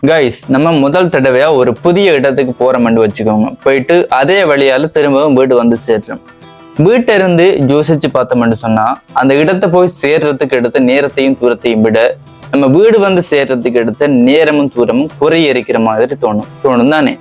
Guys, நம்ம முதல் தடவையா ஒரு புதிய இடத்துக்கு போறோம்னு வச்சுக்கோங்க. போயிட்டு அதே வழியால திரும்பவும் வீடு வந்து சேர்றோம். வீட்டை இருந்து யோசிச்சு பார்த்தோம்னு சொன்னா, அந்த இடத்தை போய் சேர்றதுக்கு எடுத்த நேரத்தையும் தூரத்தையும் விட நம்ம வீடு வந்து சேர்றதுக்கு எடுத்த நேரமும் தூரமும் குறைய இருக்கிற மாதிரி தோணும் தானே.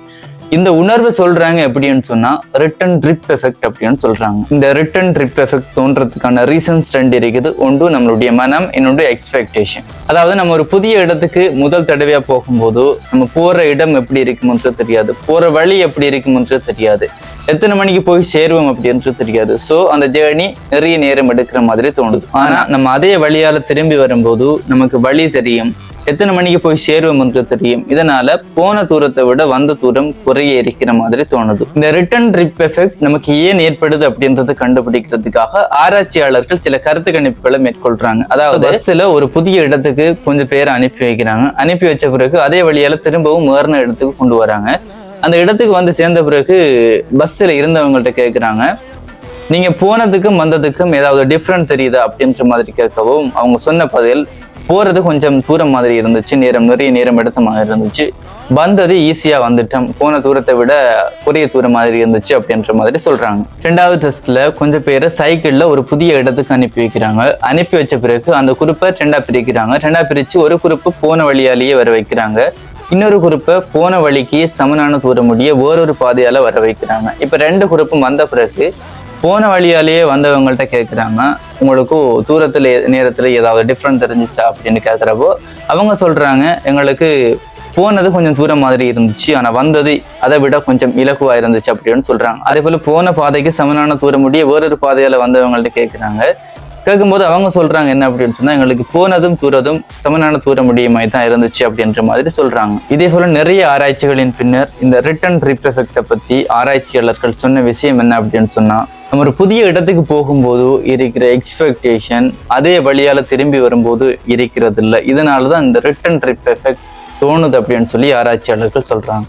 இந்த உணர்வை சொல்றாங்க எப்படின்னு சொன்னா ரிட்டன் ட்ரிப் எஃபெக்ட் அப்படின்னு சொல்றாங்க. இந்த ரிட்டன் ட்ரிப் எஃபெக்ட் தோன்றதுக்கான ரீசன்ஸ் ரெண்டு இருக்குது. ஒன்று நம்மளுடைய மனம், இன்னொன்று எக்ஸ்பெக்டேஷன். அதாவது நம்ம ஒரு புதிய இடத்துக்கு முதல் தடவையா போகும்போது நம்ம போற இடம் எப்படி இருக்கும்ன்றது தெரியாது, போற வழி எப்படி இருக்கும்ன்றது தெரியாது, எத்தனை மணிக்கு போய் சேருவோம் அப்படின்றது தெரியாது. ஸோ அந்த ஜேர்னி நிறைய நேரம் எடுக்கிற மாதிரி தோணுது. ஆனா நம்ம அதே வழியால திரும்பி வரும்போது நமக்கு வழி தெரியும், எத்தனை மணிக்கு போய் சேருவோம்ன்றது தெரியும். இதனால போன தூரத்தை விட வந்த தூரம் குறைய இருக்கிற மாதிரி தோணுது. இந்த ரிட்டன் ட்ரிப் எஃபெக்ட் நமக்கு ஏன் ஏற்படுது அப்படின்றத கண்டுபிடிக்கிறதுக்காக ஆராய்ச்சியாளர்கள் சில கருத்து கணிப்புகளை மேற்கொள்றாங்க. அதாவது பஸ்ல ஒரு புதிய இடத்துக்கு கொஞ்சம் பேரை அனுப்பி வைக்கிறாங்க. அனுப்பி வச்ச பிறகு அதே வழியால திரும்பவும் மாறின இடத்துக்கு கொண்டு வராங்க. அந்த இடத்துக்கு வந்து சேர்ந்த பிறகு பஸ்ஸில் இருந்தவங்கள்ட்ட கேட்குறாங்க, நீங்கள் போனதுக்கும் வந்ததுக்கும் ஏதாவது டிஃப்ரெண்ட் தெரியுதா அப்படின்ற மாதிரி கேட்கவும் அவங்க சொன்ன பதில், போகிறது கொஞ்சம் தூரம் மாதிரி இருந்துச்சு, நிறைய நேரம் எடுத்த மாதிரி இருந்துச்சு, வந்தது ஈஸியாக வந்துட்டோம், போன தூரத்தை விட குறைய தூரம் மாதிரி இருந்துச்சு அப்படின்ற மாதிரி சொல்கிறாங்க. ரெண்டாவது டெஸ்ட்டில் கொஞ்சம் பேரை சைக்கிளில் ஒரு புதிய இடத்துக்கு அனுப்பி வைக்கிறாங்க. அனுப்பி வச்ச பிறகு அந்த குரூப்பை ரெண்டாக பிரிக்கிறாங்க. ரெண்டாக பிரித்து ஒரு குரூப்பு போன வழியாலேயே வர வைக்கிறாங்க, இன்னொரு குரூப்பை போன வழிக்கு சமனான தூரமுடிய வேறொரு பாதையால வர வைக்கிறாங்க. இப்ப ரெண்டு குரூப்பும் வந்த பிறகு போன வழியாலேயே வந்தவங்கள்ட்ட கேட்குறாங்க, உங்களுக்கு தூரத்துல நேரத்துல ஏதாவது டிஃப்ரெண்ட் தெரிஞ்சிச்சா அப்படின்னு கேட்குறப்போ அவங்க சொல்றாங்க, எங்களுக்கு போனது கொஞ்சம் தூரம் மாதிரி இருந்துச்சு, ஆனா வந்தது அதை விட கொஞ்சம் இலகுவா இருந்துச்சு அப்படின்னு சொல்றாங்க. அதே போல போன பாதைக்கு சமனான தூரமுடிய வேறொரு பாதையால வந்தவங்கள்ட்ட கேட்குறாங்க. கேட்கும்போது அவங்க சொல்றாங்க என்ன அப்படின்னு சொன்னா, எங்களுக்கு போனதும் தூரதும் சமனான தூர முடியுமாய் தான் இருந்துச்சு அப்படின்ற மாதிரி சொல்றாங்க. இதே போல நிறைய ஆராய்ச்சிகளின் பின்னர் இந்த ரிட்டன் ட்ரிப் எஃபெக்டை பத்தி ஆராய்ச்சியாளர்கள் சொன்ன விஷயம் என்ன அப்படின்னு சொன்னா, நம்ம ஒரு புதிய இடத்துக்கு போகும்போது இருக்கிற எக்ஸ்பெக்டேஷன் அதே வழியால திரும்பி வரும்போது இருக்கிறது இல்லை. இதனாலதான் இந்த ரிட்டன் ட்ரிப் எஃபெக்ட் தோணுது அப்படின்னு சொல்லி ஆராய்ச்சியாளர்கள் சொல்றாங்க.